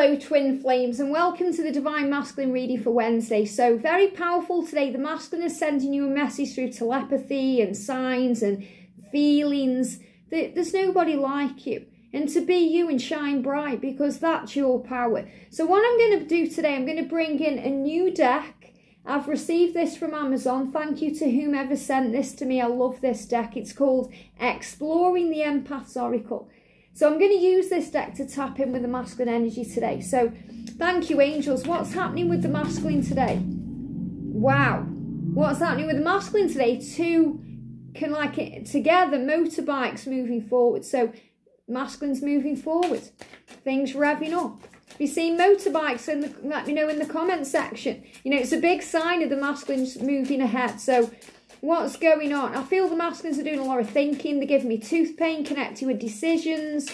Hello twin flames and welcome to the Divine Masculine reading for Wednesday. So very powerful today. The masculine is sending you a message through telepathy and signs and feelings. There's nobody like you. And to be you and shine bright, because that's your power. So what I'm going to do today, I'm going to bring in a new deck. I've received this from Amazon. Thank you to whomever sent this to me. I love this deck. It's called Exploring the Empaths Oracle. So I'm going to use this deck to tap in with the masculine energy today. So thank you, angels. What's happening with the masculine today? Wow. What's happening with the masculine today? Two can like it together, motorbikes moving forward. So masculine's moving forward. Things revving up. If you've seen motorbikes, let me know in the comment section. You know, it's a big sign of the masculine's moving ahead. So what's going on? I feel the masculines are doing a lot of thinking. They're giving me tooth pain, connecting with decisions.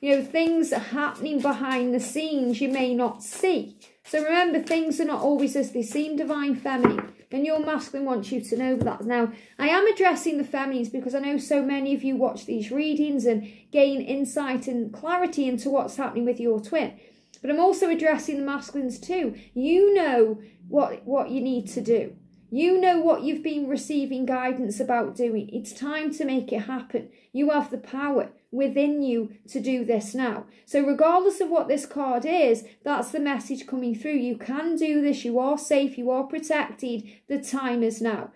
You know, things are happening behind the scenes you may not see. So remember, things are not always as they seem, Divine Feminine. And your masculine wants you to know that. Now, I am addressing the feminines because I know so many of you watch these readings and gain insight and clarity into what's happening with your twin. But I'm also addressing the masculines too. You know what you need to do. You know what you've been receiving guidance about doing. It's time to make it happen. You have the power within you to do this now. So regardless of what this card is, that's the message coming through. You can do this. You are safe. You are protected. The time is now.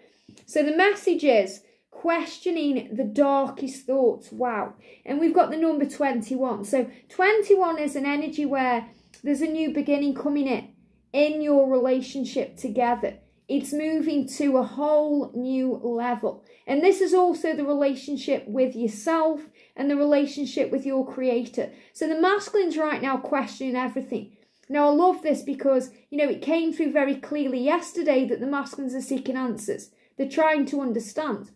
So the message is questioning the darkest thoughts. Wow. And we've got the number 21. So 21 is an energy where there's a new beginning coming in your relationship together. It's moving to a whole new level. And this is also the relationship with yourself and the relationship with your creator. So the masculine's right now questioning everything. Now, I love this because, you know, it came through very clearly yesterday that the masculines are seeking answers. They're trying to understand.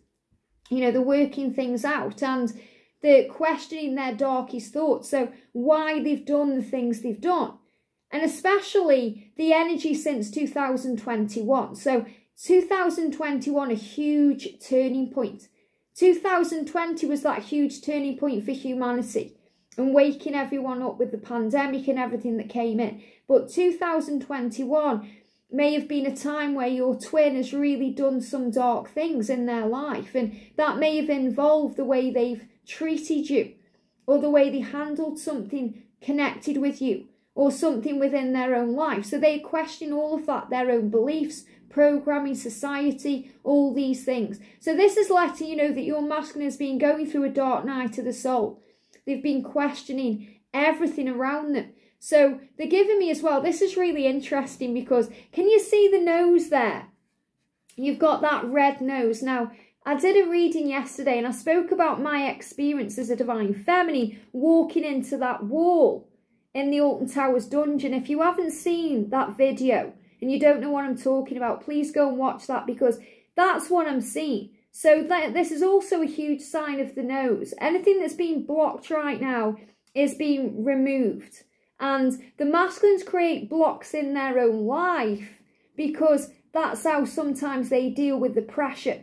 You know, they're working things out and they're questioning their darkest thoughts. So why they've done the things they've done. And especially the energy since 2021. So 2021, a huge turning point. 2020 was that huge turning point for humanity and waking everyone up with the pandemic and everything that came in. But 2021 may have been a time where your twin has really done some dark things in their life. And that may have involved the way they've treated you or the way they handled something connected with you, or something within their own life. So they question all of that, their own beliefs, programming, society, all these things. So this is letting you know that your masculine has been going through a dark night of the soul. They've been questioning everything around them. So they're giving me as well, this is really interesting because can you see the nose there? You've got that red nose. Now, I did a reading yesterday and I spoke about my experience as a Divine Feminine walking into that wall in the Alton Towers dungeon. If you haven't seen that video and you don't know what I'm talking about, please go and watch that because that's what I'm seeing. So this is also a huge sign of the nose. Anything that's being blocked right now is being removed. And the masculines create blocks in their own life because that's how sometimes they deal with the pressure.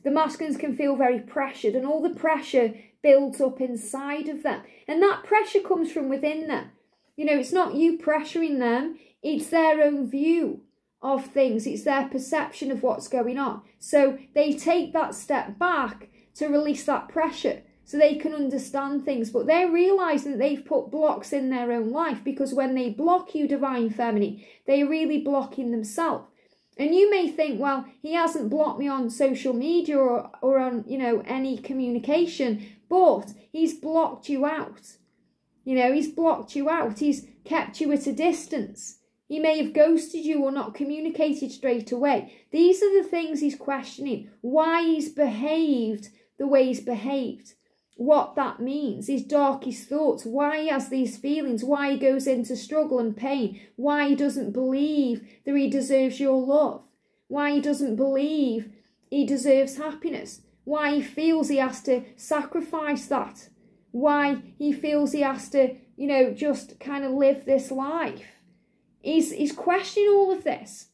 The masculines can feel very pressured and all the pressure builds up inside of them. And that pressure comes from within them. You know, it's not you pressuring them, it's their own view of things, it's their perception of what's going on. So they take that step back to release that pressure so they can understand things. But they're realising that they've put blocks in their own life because when they block you, Divine Feminine, they're really blocking themselves. And you may think, well, he hasn't blocked me on social media or on, you know, any communication, but he's blocked you out. You know, he's blocked you out. He's kept you at a distance. He may have ghosted you or not communicated straight away. These are the things he's questioning. Why he's behaved the way he's behaved. What that means. His darkest thoughts. Why he has these feelings. Why he goes into struggle and pain. Why he doesn't believe that he deserves your love. Why he doesn't believe he deserves happiness. Why he feels he has to sacrifice that. Why he feels he has to, you know, just kind of live this life. He's questioning all of this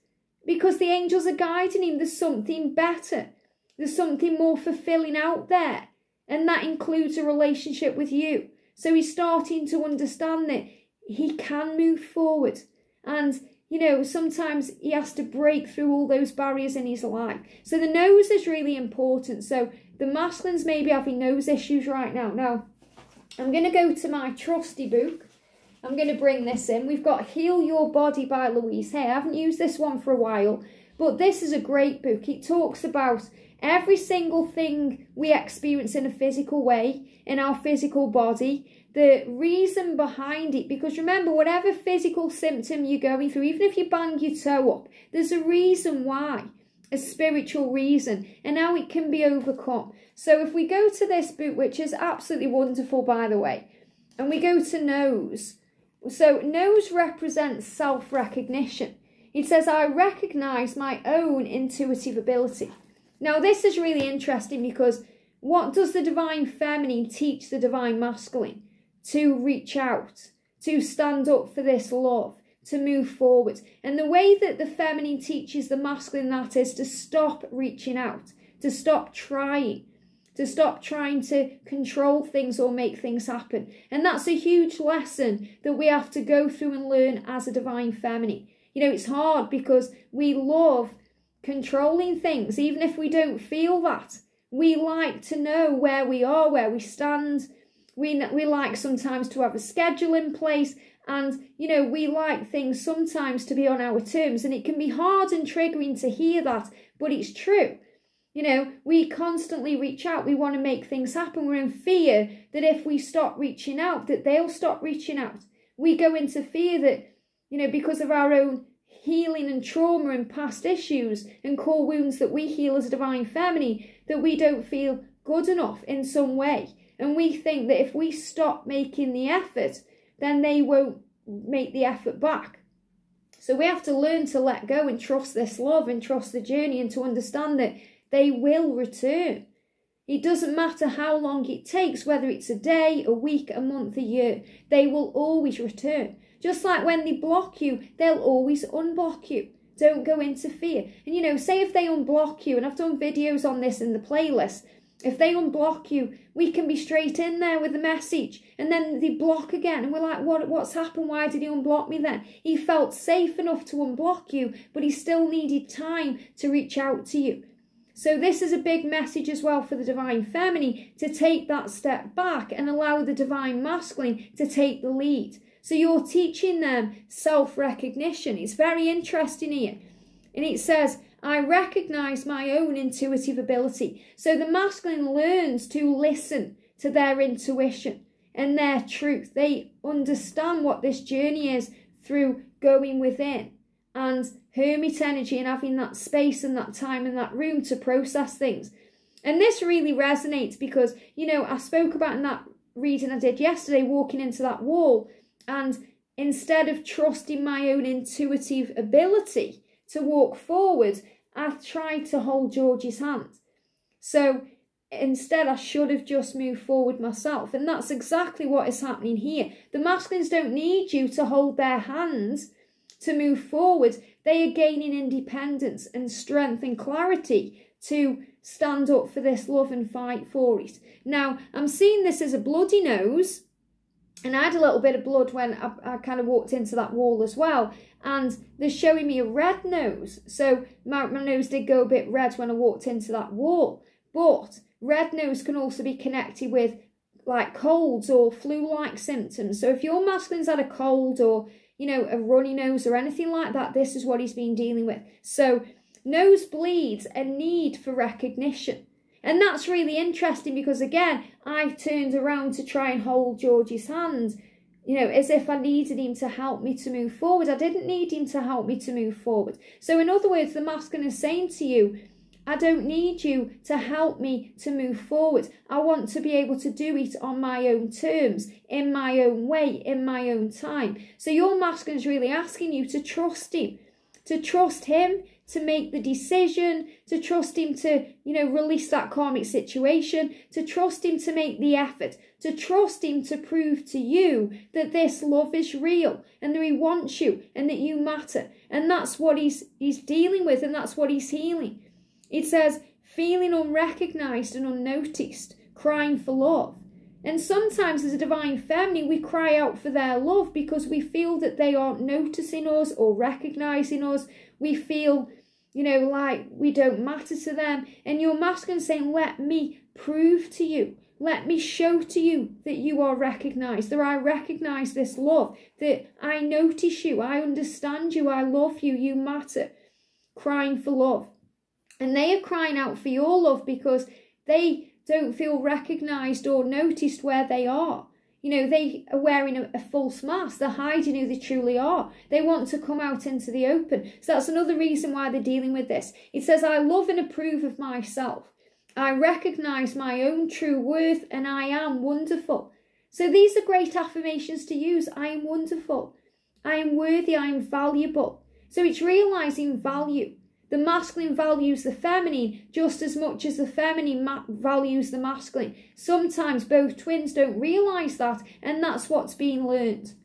because the angels are guiding him. There's something better. There's something more fulfilling out there. And that includes a relationship with you. So he's starting to understand that he can move forward. And, you know, sometimes he has to break through all those barriers in his life. So the nose is really important. So the masculines may be having nose issues right now. Now, I'm going to go to my trusty book. I'm going to bring this in. We've got Heal Your Body by Louise. Hey, I haven't used this one for a while, but this is a great book. It talks about every single thing we experience in a physical way, in our physical body, the reason behind it. Because remember, whatever physical symptom you're going through, even if you bang your toe up, there's a reason why, a spiritual reason, and how it can be overcome. So if we go to this book, which is absolutely wonderful, by the way, and we go to nose. So nose represents self-recognition. It says, I recognise my own intuitive ability. Now this is really interesting, because what does the divine feminine teach the divine masculine? To reach out, to stand up for this love, to move forward. And the way that the feminine teaches the masculine that is to stop reaching out, to stop trying to control things or make things happen. And that's a huge lesson that we have to go through and learn as a divine feminine. You know, it's hard because we love controlling things, even if we don't feel that. We like to know where we are, where we stand. We like sometimes to have a schedule in place, and, you know, we like things sometimes to be on our terms, and it can be hard and triggering to hear that, but it's true. You know, we constantly reach out. We want to make things happen. We're in fear that if we stop reaching out, that they'll stop reaching out. We go into fear that, you know, because of our own healing and trauma and past issues and core wounds that we heal as a divine feminine, that we don't feel good enough in some way. And we think that if we stop making the effort, then they won't make the effort back. So we have to learn to let go and trust this love and trust the journey, and to understand that they will return. It doesn't matter how long it takes, whether it's a day, a week, a month, a year. They will always return. Just like when they block you, they'll always unblock you. Don't go into fear. And, you know, say if they unblock you, and I've done videos on this in the playlist, if they unblock you, we can be straight in there with the message, and then they block again, and we're like, what's happened? Why did he unblock me then? He felt safe enough to unblock you, but he still needed time to reach out to you. So this is a big message as well for the divine feminine, to take that step back and allow the divine masculine to take the lead. So you're teaching them self-recognition. It's very interesting here. And it says, I recognise my own intuitive ability. So the masculine learns to listen to their intuition and their truth. They understand what this journey is through going within and hermit energy and having that space and that time and that room to process things. And this really resonates because, you know, I spoke about in that reading I did yesterday, walking into that wall, and instead of trusting my own intuitive ability to walk forward, I tried to hold George's hand. So instead, I should have just moved forward myself. And that's exactly what is happening here. The masculines don't need you to hold their hands to move forward. They are gaining independence and strength and clarity to stand up for this love and fight for it. Now, I'm seeing this as a bloody nose, and I had a little bit of blood when I kind of walked into that wall as well, and they're showing me a red nose. So my nose did go a bit red when I walked into that wall, but red nose can also be connected with like colds or flu-like symptoms. So if your masculine's had a cold or, you know, a runny nose or anything like that, this is what he's been dealing with. So nosebleeds, a need for recognition. And that's really interesting because, again, I turned around to try and hold George's hand, you know, as if I needed him to help me to move forward. I didn't need him to help me to move forward. So in other words, the masculine is saying to you, I don't need you to help me to move forward. I want to be able to do it on my own terms, in my own way, in my own time. So your masculine is really asking you to trust him to make the decision, to trust him to, you know, release that karmic situation, to trust him to make the effort, to trust him to prove to you that this love is real and that he wants you and that you matter. And that's what he's dealing with, and that's what he's healing. It says, feeling unrecognised and unnoticed, crying for love. And sometimes as a divine feminine, we cry out for their love because we feel that they aren't noticing us or recognizing us. We feel, you know, like we don't matter to them. And your masculine saying, let me prove to you, let me show to you that you are recognized, that I recognize this love, that I notice you, I understand you, I love you, you matter. Crying for love. And they are crying out for your love because they don't feel recognized or noticed where they are. You know, they are wearing a false mask. They're hiding who they truly are. They want to come out into the open. So that's another reason why they're dealing with this. It says, I love and approve of myself. I recognize my own true worth and I am wonderful. So these are great affirmations to use. I am wonderful. I am worthy. I am valuable. So it's realizing value. The masculine values the feminine just as much as the feminine values the masculine. Sometimes both twins don't realise that, and that's what's being learned.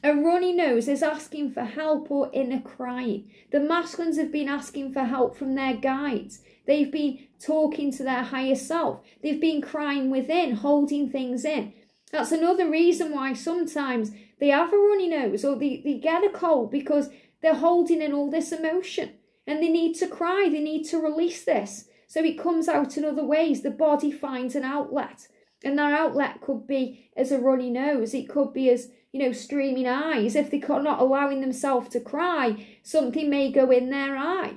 A runny nose is asking for help or inner crying. The masculines have been asking for help from their guides. They've been talking to their higher self. They've been crying within, holding things in. That's another reason why sometimes they have a runny nose or they get a cold, because they're holding in all this emotion. And they need to cry, they need to release this. So it comes out in other ways. The body finds an outlet. And that outlet could be as a runny nose. It could be as, you know, streaming eyes. If they're not allowing themselves to cry, something may go in their eye.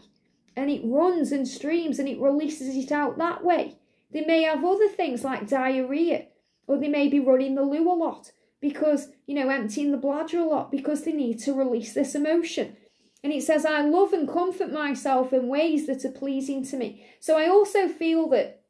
And it runs and streams and it releases it out that way. They may have other things like diarrhea. Or they may be running the loo a lot. Because, you know, emptying the bladder a lot. Because they need to release this emotion. And it says, I love and comfort myself in ways that are pleasing to me. So I also feel that,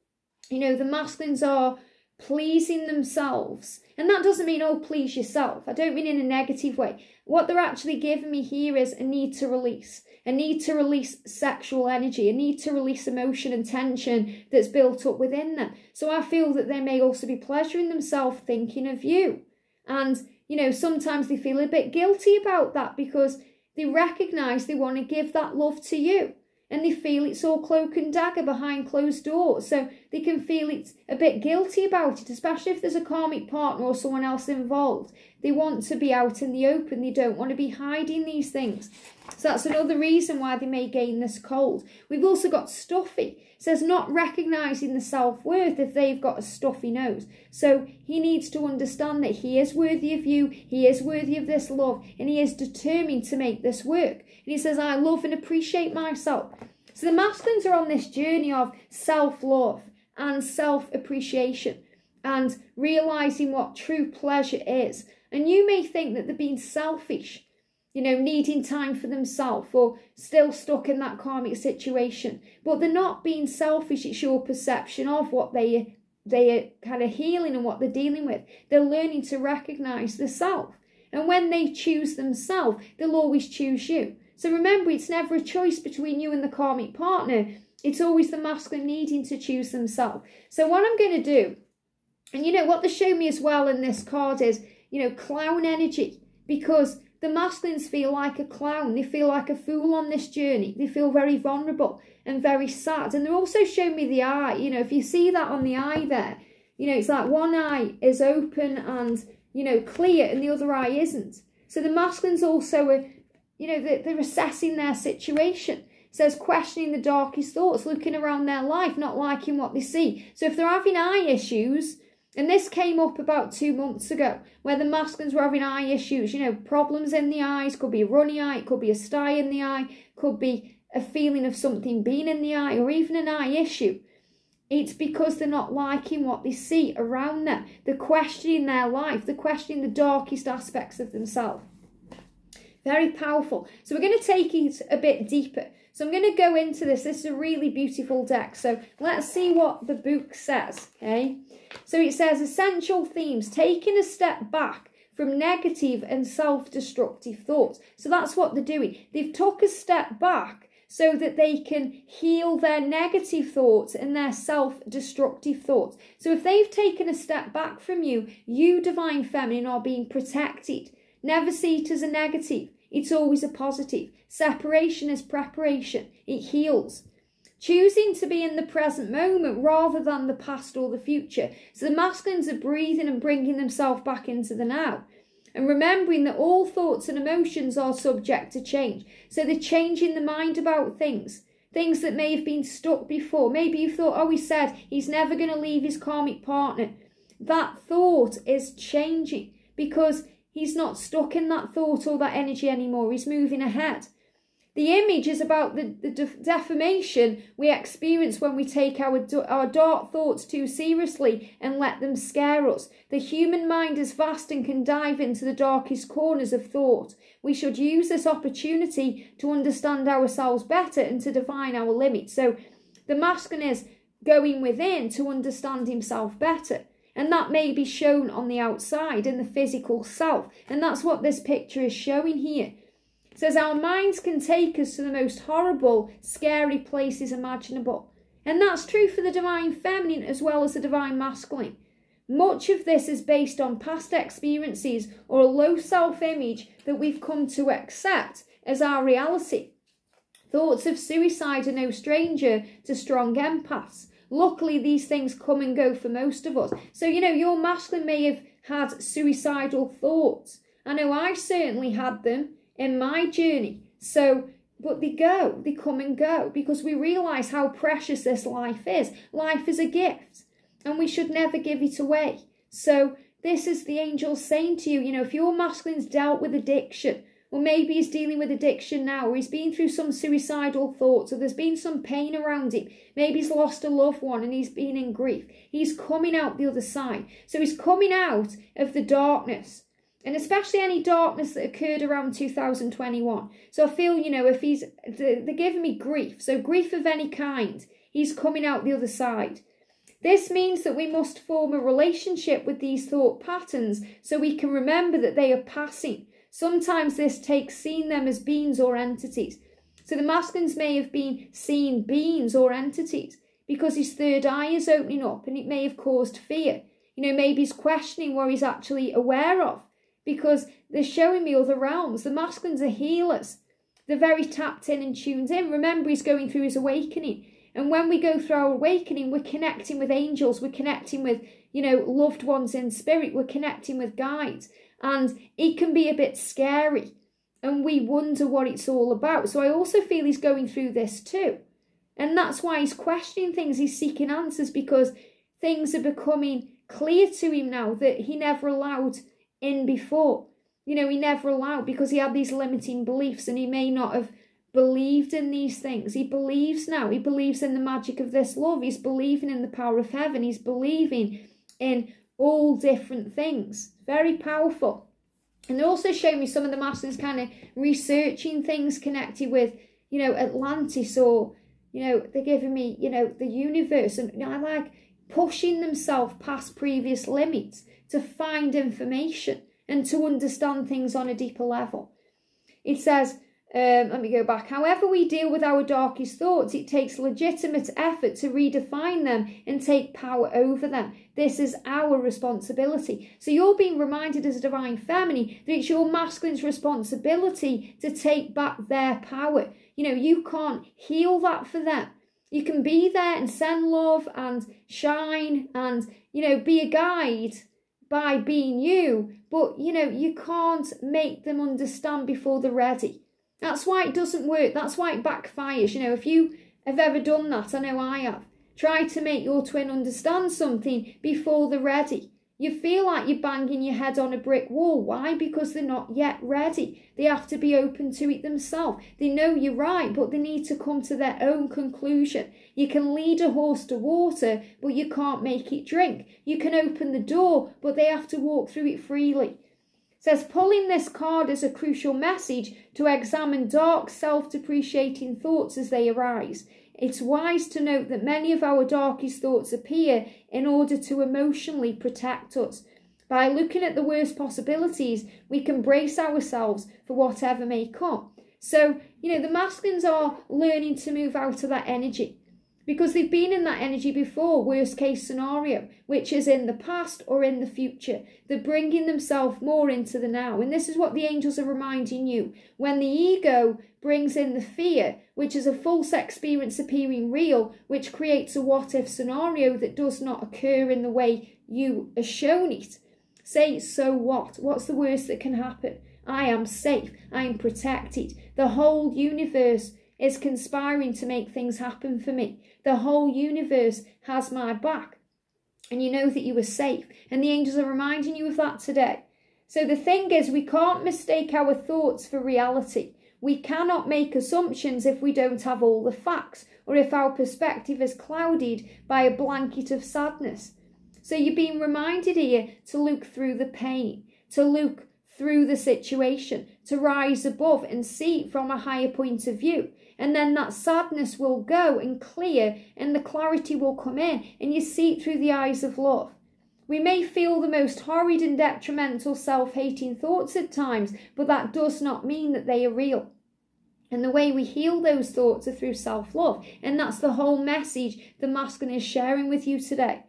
you know, the masculines are pleasing themselves. And that doesn't mean, oh, please yourself. I don't mean in a negative way. What they're actually giving me here is a need to release. A need to release sexual energy. A need to release emotion and tension that's built up within them. So I feel that they may also be pleasuring themselves thinking of you. And, you know, sometimes they feel a bit guilty about that because they recognise they want to give that love to you. And they feel it's all cloak and dagger behind closed doors. So they can feel it's a bit guilty about it, especially if there's a karmic partner or someone else involved. They want to be out in the open. They don't want to be hiding these things. So that's another reason why they may gain this cold. We've also got stuffy. It says not recognising the self-worth if they've got a stuffy nose. So he needs to understand that he is worthy of you, he is worthy of this love, and he is determined to make this work. And he says, I love and appreciate myself. So the masculines are on this journey of self-love and self-appreciation and realising what true pleasure is. And you may think that they're being selfish, you know, needing time for themselves or still stuck in that karmic situation. But they're not being selfish. It's your perception of what they are kind of healing and what they're dealing with. They're learning to recognise the self. And when they choose themselves, they'll always choose you. So remember, it's never a choice between you and the karmic partner. It's always the masculine needing to choose themselves. So what I'm going to do, and you know, what they show me as well in this card is, you know, clown energy. Because the masculines feel like a clown. They feel like a fool on this journey. They feel very vulnerable and very sad. And they're also showing me the eye. You know, if you see that on the eye there, you know, it's like one eye is open and, you know, clear and the other eye isn't. So the masculines also are, you know, they're assessing their situation. It says questioning the darkest thoughts, looking around their life, not liking what they see. So if they're having eye issues, and this came up about 2 months ago, where the masculines were having eye issues, you know, problems in the eyes, could be a runny eye, it could be a sty in the eye, could be a feeling of something being in the eye, or even an eye issue. It's because they're not liking what they see around them. They're questioning their life. They're questioning the darkest aspects of themselves. Very powerful. So we're going to take it a bit deeper. So I'm going to go into this. This is a really beautiful deck. So let's see what the book says, okay? So it says essential themes, taking a step back from negative and self-destructive thoughts. So that's what they're doing. They've took a step back so that they can heal their negative thoughts and their self-destructive thoughts. So if they've taken a step back from you, you, Divine Feminine, are being protected. Never see it as a negative. It's always a positive. Separation is preparation. It heals. choosing to be in the present moment rather than the past or the future. So the masculines are breathing and bringing themselves back into the now. And remembering that all thoughts and emotions are subject to change. So they're changing the mind about things that may have been stuck before. Maybe you thought, oh, he said he's never going to leave his karmic partner. That thought is changing because he's not stuck in that thought or that energy anymore. He's moving ahead. The image is about the deformation we experience when we take our dark thoughts too seriously and let them scare us. The human mind is vast and can dive into the darkest corners of thought. We should use this opportunity to understand ourselves better and to define our limits. So the masculine is going within to understand himself better. And that may be shown on the outside in the physical self. And that's what this picture is showing here. It says our minds can take us to the most horrible, scary places imaginable. And that's true for the divine feminine as well as the divine masculine. Much of this is based on past experiences or a low self-image that we've come to accept as our reality. Thoughts of suicide are no stranger to strong empaths. Luckily, these things come and go for most of us. So, your masculine may have had suicidal thoughts. I know I certainly had them in my journey. So, but they come and go because we realise how precious this life is. Life is a gift and we should never give it away. So this is the angels saying to you, if your masculine's dealt with addiction, or maybe he's dealing with addiction now, or he's been through some suicidal thoughts, or there's been some pain around him, maybe he's lost a loved one and he's been in grief, he's coming out the other side. So he's coming out of the darkness. And especially any darkness that occurred around 2021. So I feel, if they're giving me grief. So grief of any kind, he's coming out the other side. This means that we must form a relationship with these thought patterns so we can remember that they are passing. Sometimes this takes seeing them as beings or entities. So the masculines may have been seeing beings or entities because his third eye is opening up and it may have caused fear. Maybe he's questioning what he's actually aware of. Because they're showing me other realms. The masculines are healers. They're very tapped in and tuned in. Remember, he's going through his awakening. And when we go through our awakening, we're connecting with angels. We're connecting with, loved ones in spirit. We're connecting with guides. And it can be a bit scary. And we wonder what it's all about. So I also feel he's going through this too. And that's why he's questioning things. He's seeking answers because things are becoming clear to him now that he never allowed in before. He never allowed because he had these limiting beliefs and he may not have believed in these things. He believes now. He believes in the magic of this love. He's believing in the power of heaven. He's believing in all different things. Very powerful. And they also show me some of the masculines kind of researching things connected with, Atlantis or, they're giving me, the universe. And I like pushing themselves past previous limits to find information and to understand things on a deeper level. It says, let me go back. However we deal with our darkest thoughts, it takes legitimate effort to redefine them and take power over them. This is our responsibility. So you're being reminded as a divine feminine that it's your masculine's responsibility to take back their power. You can't heal that for them. You can be there and send love and shine and, be a guide by being you, but you can't make them understand before they're ready. That's why it doesn't work. That's why it backfires. If you have ever done that, I know I have, tried to make your twin understand something before they're ready. You feel like you're banging your head on a brick wall. Why? Because they're not yet ready. They have to be open to it themselves. They know you're right, but they need to come to their own conclusion. You can lead a horse to water, but you can't make it drink. You can open the door, but they have to walk through it freely. It says, pulling this card as a crucial message to examine dark, self-depreciating thoughts as they arise. It's wise to note that many of our darkest thoughts appear in order to emotionally protect us. By looking at the worst possibilities, we can brace ourselves for whatever may come. So, the masculines are learning to move out of that energy. because they've been in that energy before, worst case scenario, which is in the past or in the future. They're bringing themselves more into the now. And this is what the angels are reminding you. When the ego brings in the fear, which is a false experience appearing real, which creates a what-if scenario that does not occur in the way you are shown it. Say, so what? What's the worst that can happen? I am safe. I am protected. The whole universe is conspiring to make things happen for me. The whole universe has my back. And you know that you are safe. And the angels are reminding you of that today. So the thing is, we can't mistake our thoughts for reality. We cannot make assumptions if we don't have all the facts, or if our perspective is clouded by a blanket of sadness. So you're being reminded here to look through the pain, to look through the situation, to rise above and see it from a higher point of view. And then that sadness will go and clear, and the clarity will come in, and you see it through the eyes of love. We may feel the most horrid and detrimental self-hating thoughts at times, but that does not mean that they are real. And the way we heal those thoughts are through self-love. And that's the whole message the masculine is sharing with you today.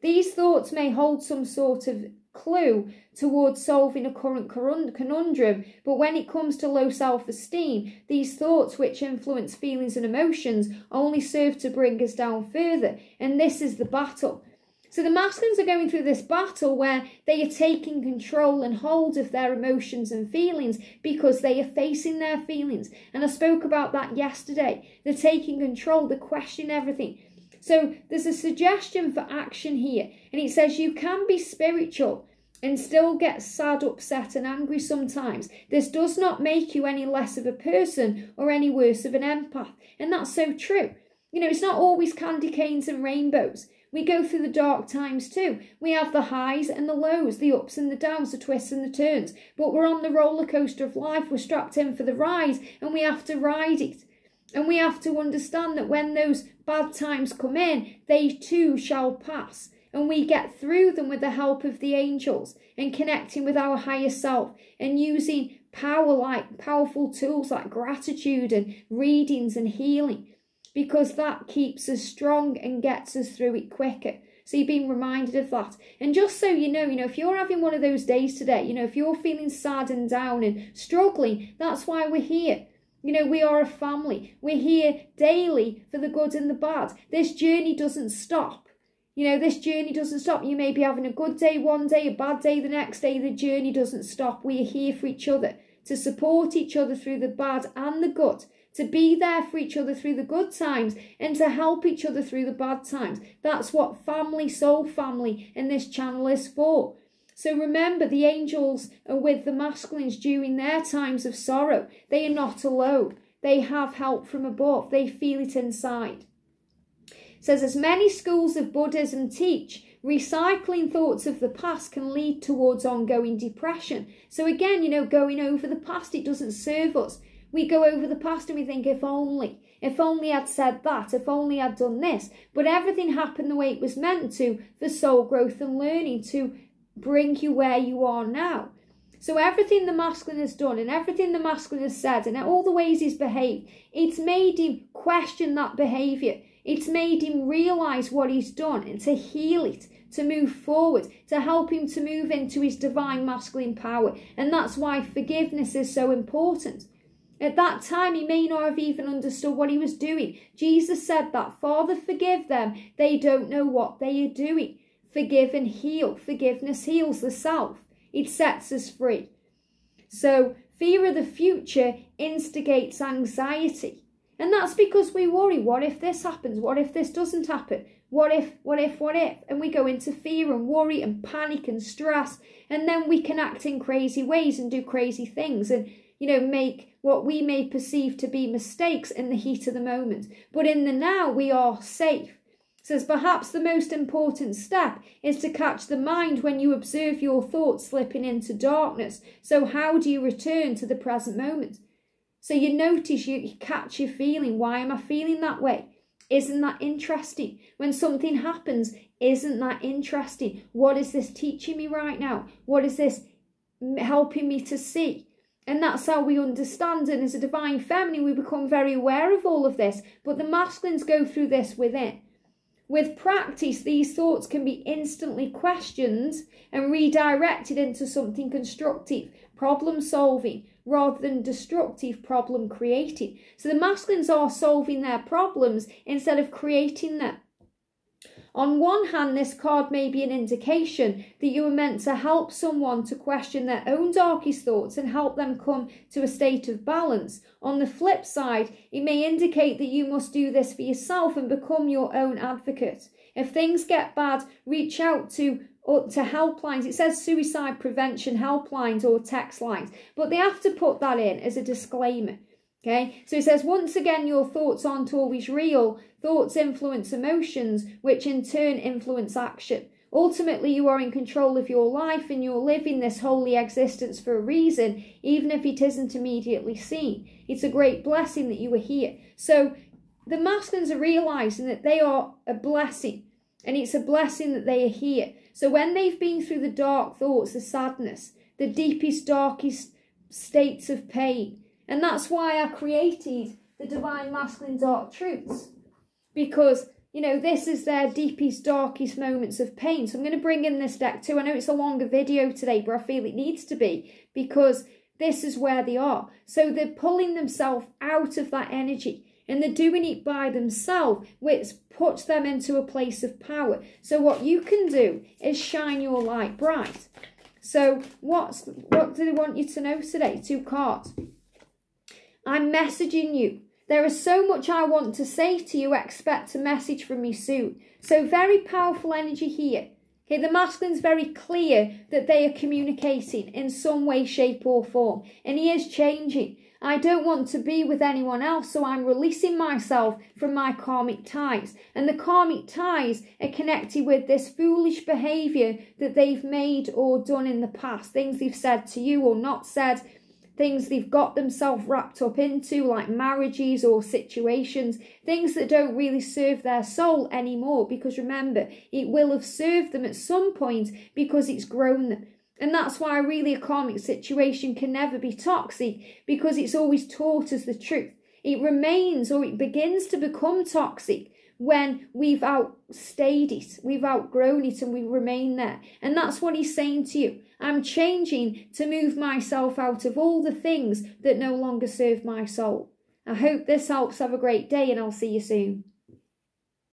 These thoughts may hold some sort of clue towards solving a current conundrum, but when it comes to low self-esteem, these thoughts, which influence feelings and emotions, only serve to bring us down further. And this is the battle. So the masculines are going through this battle where they are taking control and hold of their emotions and feelings because they are facing their feelings. And I spoke about that yesterday. They're taking control, they're questioning everything. So there's a suggestion for action here. And it says you can be spiritual and still get sad, upset and angry sometimes. This does not make you any less of a person or any worse of an empath. And that's so true. You know, it's not always candy canes and rainbows. We go through the dark times too. We have the highs and the lows, the ups and the downs, the twists and the turns. But we're on the roller coaster of life. We're strapped in for the ride and we have to ride it. And we have to understand that when those bad times come in, they too shall pass. And we get through them with the help of the angels and connecting with our higher self and using powerful tools like gratitude and readings and healing, because that keeps us strong and gets us through it quicker. So you're being reminded of that. And just so you know, if you're having one of those days today, if you're feeling sad and down and struggling, that's why we're here. We are a family. We're here daily for the good and the bad. This journey doesn't stop. This journey doesn't stop. You may be having a good day one day, a bad day the next day. The journey doesn't stop. We are here for each other, to support each other through the bad and the good, to be there for each other through the good times and to help each other through the bad times. That's what family, soul family in this channel is for. So remember, the angels are with the masculines during their times of sorrow. They are not alone. They have help from above. They feel it inside. It says, as many schools of Buddhism teach, recycling thoughts of the past can lead towards ongoing depression. So again, going over the past, it doesn't serve us. We go over the past and we think, if only I'd said that, if only I'd done this. But everything happened the way it was meant to for soul growth and learning, to bring you where you are now. So everything the masculine has done and everything the masculine has said and all the ways he's behaved, it's made him question that behaviour. It's made him realise what he's done and to heal it, to move forward, to help him to move into his divine masculine power. And that's why forgiveness is so important. At that time, he may not have even understood what he was doing. Jesus said that, Father, forgive them. They don't know what they are doing. Forgive and heal. Forgiveness heals the self. It sets us free. So fear of the future instigates anxiety. And that's because we worry, what if this happens? What if this doesn't happen? What if? And we go into fear and worry and panic and stress. And then we can act in crazy ways and do crazy things and, make what we may perceive to be mistakes in the heat of the moment. But in the now, we are safe. It says, perhaps the most important step is to catch the mind when you observe your thoughts slipping into darkness. So how do you return to the present moment? So you notice, you catch your feeling. Why am I feeling that way? Isn't that interesting? When something happens, isn't that interesting? What is this teaching me right now? What is this helping me to see? And that's how we understand. And as a divine feminine, we become very aware of all of this. But the masculines go through this within. With practice, these thoughts can be instantly questioned and redirected into something constructive, problem solving, rather than destructive problem creating. So the masculines are solving their problems instead of creating them. On one hand, this card may be an indication that you are meant to help someone to question their own darkest thoughts and help them come to a state of balance. On the flip side, it may indicate that you must do this for yourself and become your own advocate. If things get bad, reach out to helplines. It says suicide prevention helplines or text lines, but they have to put that in as a disclaimer. Okay, so it says, once again, your thoughts aren't always real. Thoughts influence emotions, which in turn influence action. Ultimately, you are in control of your life and you're living this holy existence for a reason, even if it isn't immediately seen. It's a great blessing that you are here. So the masculines are realizing that they are a blessing, and it's a blessing that they are here. So when they've been through the dark thoughts, the sadness, the deepest, darkest states of pain, and that's why I created the Divine Masculine Dark Truths. Because, you know, this is their deepest, darkest moments of pain. So I'm going to bring in this deck too. I know it's a longer video today, but I feel it needs to be. Because this is where they are. So they're pulling themselves out of that energy. And they're doing it by themselves, which puts them into a place of power. So what you can do is shine your light bright. So what do they want you to know today? 2 cards. I'm messaging you. There is so much I want to say to you. Expect a message from me soon. So very powerful energy here. Okay, the masculine's very clear that they are communicating in some way, shape or form. And he is changing. I don't want to be with anyone else, so I'm releasing myself from my karmic ties. And the karmic ties are connected with this foolish behaviour that they've made or done in the past. Things they've said to you or not said. Things they've got themselves wrapped up into, like marriages or situations. Things that don't really serve their soul anymore. Because remember, it will have served them at some point because it's grown them. And that's why really a karmic situation can never be toxic, because it's always taught us the truth. It remains, or it begins to become toxic when we've outstayed it, we've outgrown it, and we remain there. And that's what he's saying to you. I'm changing to move myself out of all the things that no longer serve my soul. I hope this helps. Have a great day, and I'll see you soon.